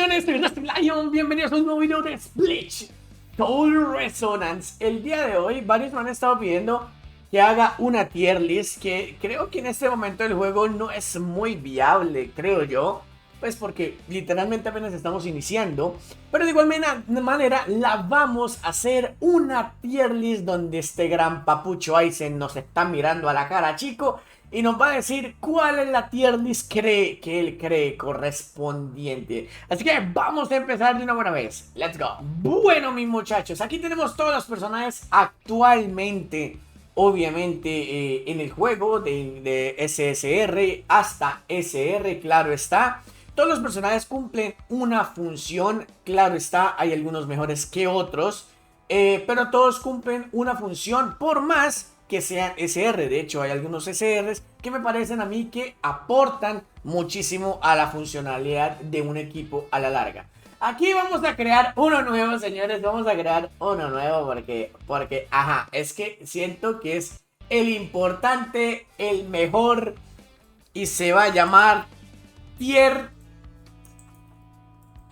Leones, soy Rusty Lion, bienvenidos a un nuevo video de Bleach Soul Resonance. El día de hoy varios me han estado pidiendo que haga una tier list que creo que en este momento del juego no es muy viable, creo yo. Pues porque literalmente apenas estamos iniciando. Pero de igual manera la vamos a hacer una tier list donde este gran papucho Aizen nos está mirando a la cara, chico, y nos va a decir cuál es la tier list que él cree correspondiente. Así que vamos a empezar de una buena vez. Let's go. Bueno, mis muchachos, aquí tenemos todos los personajes actualmente, obviamente, en el juego de SSR hasta SR, claro está. Todos los personajes cumplen una función, claro está, hay algunos mejores que otros, pero todos cumplen una función por más que sean SR. De hecho, hay algunos SRs que me parecen a mí que aportan muchísimo a la funcionalidad de un equipo a la larga. Aquí vamos a crear uno nuevo, señores, vamos a crear uno nuevo porque, ajá, es que siento que es el importante, el mejor, y se va a llamar Tier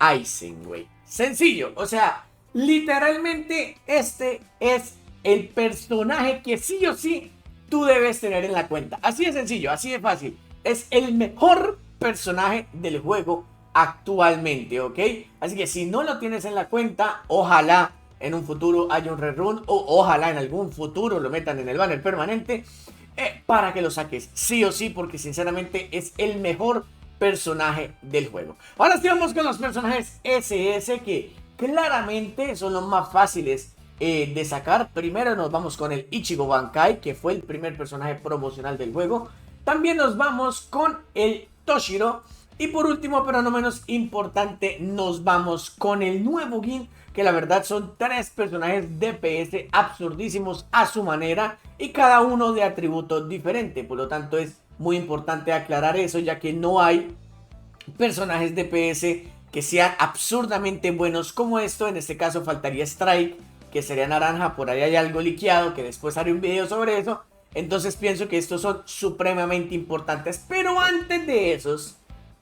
Aizen, güey. Sencillo, o sea, literalmente este es el personaje que sí o sí tú debes tener en la cuenta. Así de sencillo, así de fácil. Es el mejor personaje del juego actualmente, ¿ok? Así que si no lo tienes en la cuenta, ojalá en un futuro haya un rerun o ojalá en algún futuro lo metan en el banner permanente para que lo saques sí o sí, porque sinceramente es el mejor personaje del juego. Ahora sí vamos con los personajes SS, que claramente son los más fáciles de sacar. Primero nos vamos con el Ichigo Bankai, que fue el primer personaje promocional del juego. También nos vamos con el Toshiro. Y por último, pero no menos importante, nos vamos con el nuevo Gin, que la verdad son tres personajes DPS absurdísimos a su manera y cada uno de atributos diferentes. Por lo tanto es muy importante aclarar eso, ya que no hay personajes DPS que sean absurdamente buenos como esto. En este caso faltaría Strike, que sería naranja. Por ahí hay algo liqueado que después haré un video sobre eso. Entonces pienso que estos son supremamente importantes. Pero antes de esos,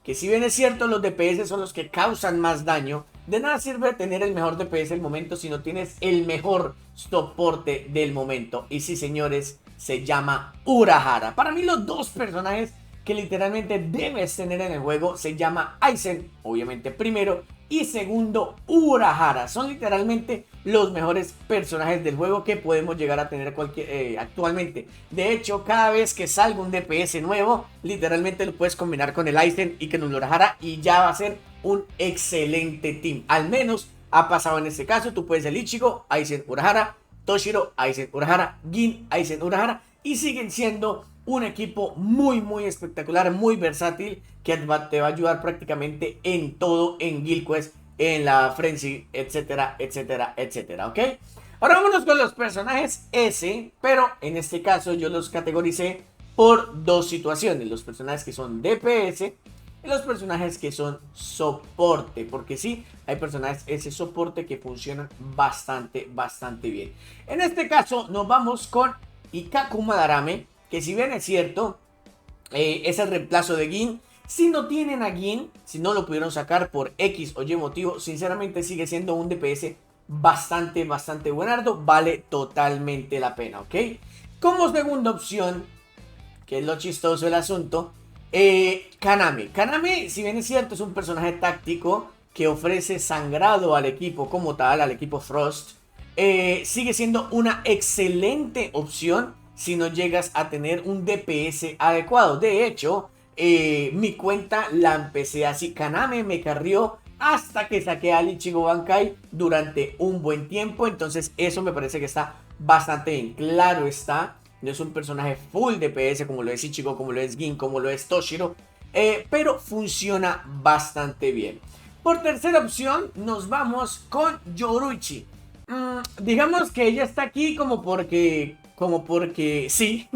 que si bien es cierto los DPS son los que causan más daño, de nada sirve tener el mejor DPS del momento si no tienes el mejor soporte del momento. Y sí, señores, se llama Urahara. Para mí los dos personajes que literalmente debes tener en el juego se llama Aizen, obviamente primero, y segundo Urahara. Son literalmente los mejores personajes del juego que podemos llegar a tener actualmente. De hecho, cada vez que salga un DPS nuevo, literalmente lo puedes combinar con el Aizen y con el Urahara y ya va a ser un excelente team. Al menos ha pasado en este caso. Tú puedes el Ichigo, Aizen, Urahara, Toshiro, Aizen, Urahara, Gin, Aizen, Urahara, y siguen siendo un equipo muy espectacular, muy versátil, que te va a ayudar prácticamente en todo, en Guild Quest, en la Frenzy, etcétera, ¿ok? Ahora vámonos con los personajes S, pero en este caso yo los categoricé por dos situaciones: los personajes que son DPS y los personajes que son soporte, porque sí, hay personajes S soporte que funcionan bastante bien. En este caso nos vamos con Ikkaku Madarame, que si bien es cierto, es el reemplazo de Gin. Si no tienen a Gin, si no lo pudieron sacar por X o Y motivo, sinceramente sigue siendo un DPS bastante buenardo, vale totalmente la pena, ¿ok? Como segunda opción, que es lo chistoso del asunto, Kaname. Kaname, si bien es cierto, es un personaje táctico que ofrece sangrado al equipo como tal, al equipo Frost. Sigue siendo una excelente opción si no llegas a tener un DPS adecuado. De hecho, mi cuenta la empecé así. Kaname me carrió hasta que saqué al Ichigo Bankai durante un buen tiempo. Entonces eso me parece que está bastante bien. Claro está, no es un personaje full DPS como lo es Ichigo, como lo es Gin, como lo es Toshiro, pero funciona bastante bien. Por tercera opción nos vamos con Yoruichi. Digamos que ella está aquí como porque sí,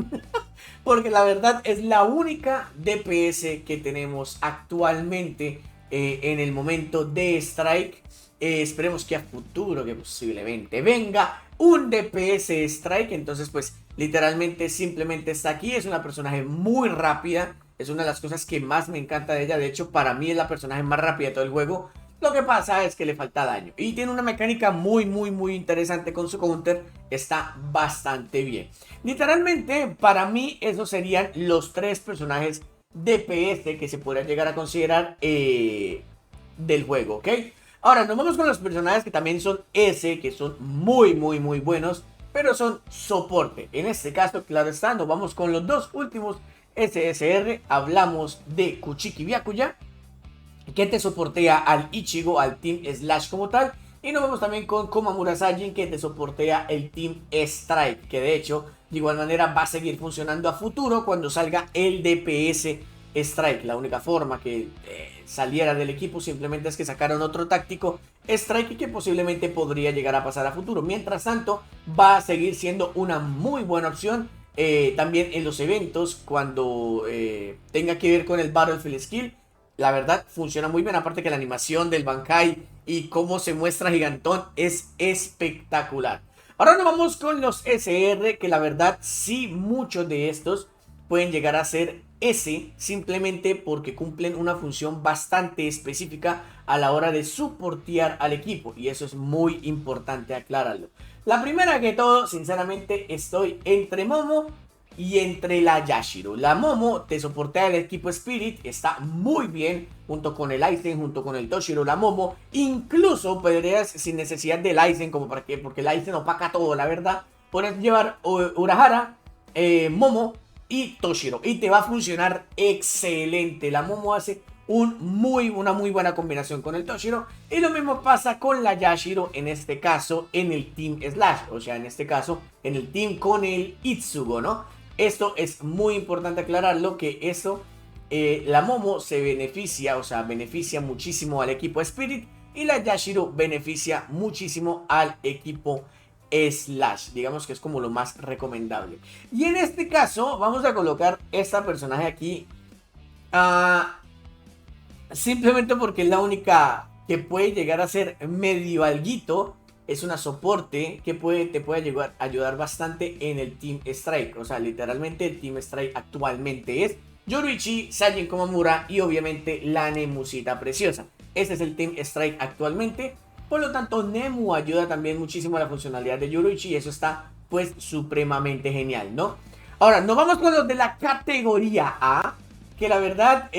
porque la verdad es la única DPS que tenemos actualmente en el momento de Strike. Esperemos que a futuro, que posiblemente venga un DPS Strike. Entonces pues literalmente simplemente está aquí. Es una personaje muy rápida, es una de las cosas que más me encanta de ella. De hecho, para mí es la personaje más rápida de todo el juego. Lo que pasa es que le falta daño. Y tiene una mecánica muy interesante con su counter. Está bastante bien. Literalmente, para mí, esos serían los 3 personajes DPS que se podrían llegar a considerar del juego, ¿ok? Ahora, nos vamos con los personajes que también son S, que son muy buenos, pero son soporte. En este caso, claro está, nos vamos con los 2 últimos SSR. Hablamos de Kuchiki Byakuya, que te soportea al Ichigo, al Team Slash como tal. Y nos vemos también con Komamura Sajin, que te soportea el Team Strike, que de hecho, de igual manera va a seguir funcionando a futuro cuando salga el DPS Strike. La única forma que saliera del equipo simplemente es que sacaran otro táctico Strike, que posiblemente podría llegar a pasar a futuro. Mientras tanto, va a seguir siendo una muy buena opción. También en los eventos, cuando tenga que ver con el Battlefield Skill, la verdad funciona muy bien. Aparte que la animación del Bankai y cómo se muestra gigantón es espectacular. Ahora nos vamos con los SR, que la verdad sí, muchos de estos pueden llegar a ser S, simplemente porque cumplen una función bastante específica a la hora de soportear al equipo, y eso es muy importante aclararlo. La primera que todo, sinceramente, estoy entre Momo y entre la Yashiro. La Momo te soportea el equipo Spirit, está muy bien, junto con el Aizen, junto con el Toshiro. La Momo incluso podrías, sin necesidad del Aizen, como para qué, porque el Aizen opaca todo, la verdad, puedes llevar Urahara, Momo y Toshiro, y te va a funcionar excelente. La Momo hace una muy buena combinación con el Toshiro, y lo mismo pasa con la Yashiro, en este caso en el Team Slash, o sea, en este caso en el team con el Itsugo, ¿no? Esto es muy importante aclararlo, que eso, la Momo se beneficia, o sea, beneficia muchísimo al equipo Spirit, y la Yashiro beneficia muchísimo al equipo Slash. Digamos que es como lo más recomendable. Y en este caso vamos a colocar esta personaje aquí, simplemente porque es la única que puede llegar a ser medio alguito. Es una soporte que te puede ayudar bastante en el Team Strike. O sea, literalmente el Team Strike actualmente es Yoruichi, Sajin Komamura y obviamente la Nemusita Preciosa. Este es el Team Strike actualmente. Por lo tanto, Nemu ayuda también muchísimo a la funcionalidad de Yoruichi, y eso está pues supremamente genial, ¿no? Ahora, nos vamos con los de la categoría A, que la verdad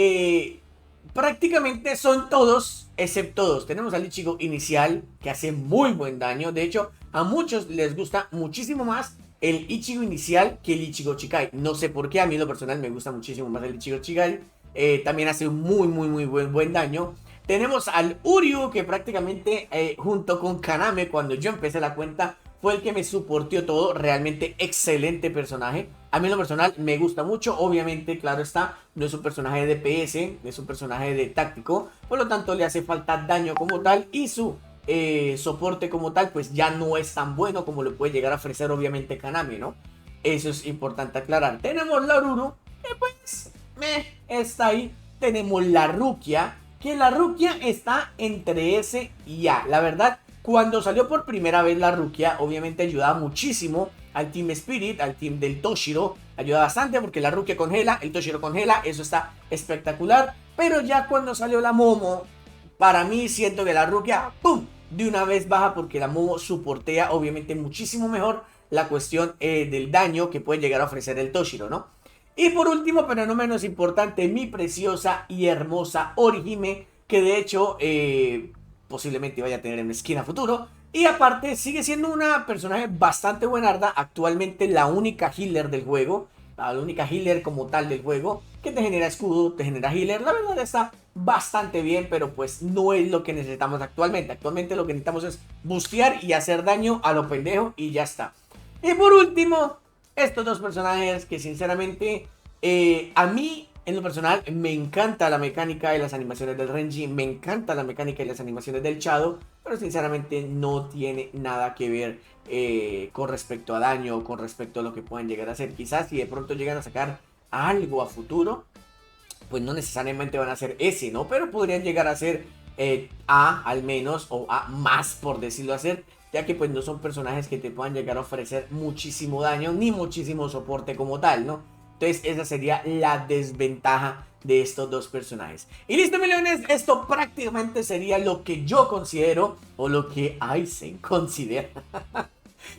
prácticamente son todos, excepto dos. Tenemos al Ichigo inicial, que hace muy buen daño. De hecho, a muchos les gusta muchísimo más el Ichigo inicial que el Ichigo Chikai. No sé por qué, a mí en lo personal me gusta muchísimo más el Ichigo Chikai. También hace muy buen daño. Tenemos al Uryu, que prácticamente junto con Kaname, cuando yo empecé la cuenta, fue el que me soportó todo. Realmente excelente personaje. A mí en lo personal me gusta mucho. Obviamente, claro está, no es un personaje de DPS, es un personaje de táctico. Por lo tanto, le hace falta daño como tal, y su soporte como tal pues ya no es tan bueno como le puede llegar a ofrecer obviamente Kaname, ¿no? Eso es importante aclarar. Tenemos la Oruru, que pues está ahí. Tenemos la Rukia, que la Rukia está entre S y A. La verdad, cuando salió por primera vez la Rukia, obviamente ayudaba muchísimo al Team Spirit, al team del Toshiro. Ayuda bastante porque la Rukia congela, el Toshiro congela, eso está espectacular. Pero ya cuando salió la Momo, para mí siento que la Rukia, ¡pum!, de una vez baja, porque la Momo soportea obviamente muchísimo mejor la cuestión del daño que puede llegar a ofrecer el Toshiro, ¿no? Y por último, pero no menos importante, mi preciosa y hermosa Orihime, que de hecho posiblemente vaya a tener en skin a futuro. Y aparte sigue siendo una personaje bastante buenarda, actualmente la única healer del juego, la única healer como tal del juego, que te genera escudo, te genera healer. La verdad está bastante bien, pero pues no es lo que necesitamos actualmente. Actualmente lo que necesitamos es bustear y hacer daño a lo pendejo, y ya está. Y por último, estos dos personajes que sinceramente a mí en lo personal me encanta la mecánica de las animaciones del Renji, me encanta la mecánica y las animaciones del Shadow, pero sinceramente no tiene nada que ver con respecto a daño, con respecto a lo que puedan llegar a hacer. Quizás si de pronto llegan a sacar algo a futuro, pues no necesariamente van a ser S, ¿no? Pero podrían llegar a ser A al menos, o A más, por decirlo así, ya que pues no son personajes que te puedan llegar a ofrecer muchísimo daño ni muchísimo soporte como tal, ¿no? Entonces esa sería la desventaja de estos dos personajes. Y listo, millones, esto prácticamente sería lo que yo considero, o lo que Aizen considera,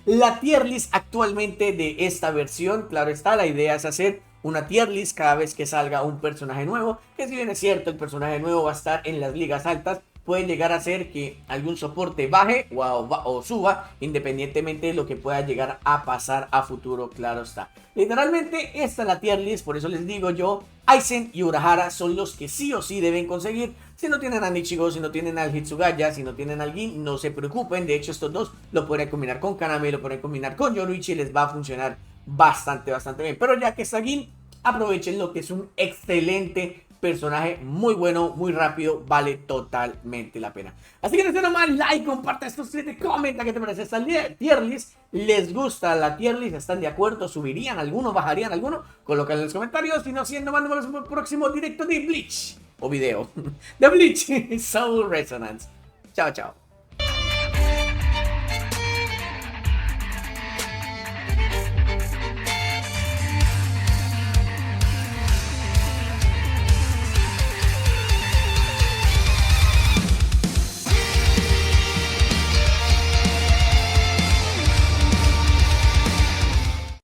la tier list actualmente de esta versión. Claro está, la idea es hacer una tier list cada vez que salga un personaje nuevo, que si bien es cierto, el personaje nuevo va a estar en las ligas altas, puede llegar a ser que algún soporte baje o suba, independientemente de lo que pueda llegar a pasar a futuro, claro está. Literalmente esta es la tier list, por eso les digo yo, Aizen y Urahara son los que sí o sí deben conseguir. Si no tienen a Nichigo, si no tienen al Hitsugaya, si no tienen al Gin, no se preocupen. De hecho, estos dos lo pueden combinar con Kaname, lo pueden combinar con Yoruichi y les va a funcionar bastante bien. Pero ya que está Gin, aprovechen lo que es un excelente personaje, muy bueno, muy rápido, vale totalmente la pena. Así que no se nomás, like, comparte, suscríbete, comenta qué te parece esta tier list. ¿Les gusta la tier list? ¿Están de acuerdo? ¿Subirían alguno? ¿Bajarían alguno? Colócalo en los comentarios. Y no siendo más, nos vemos en el próximo directo de Bleach o video de Bleach Soul Resonance. Chao, chao.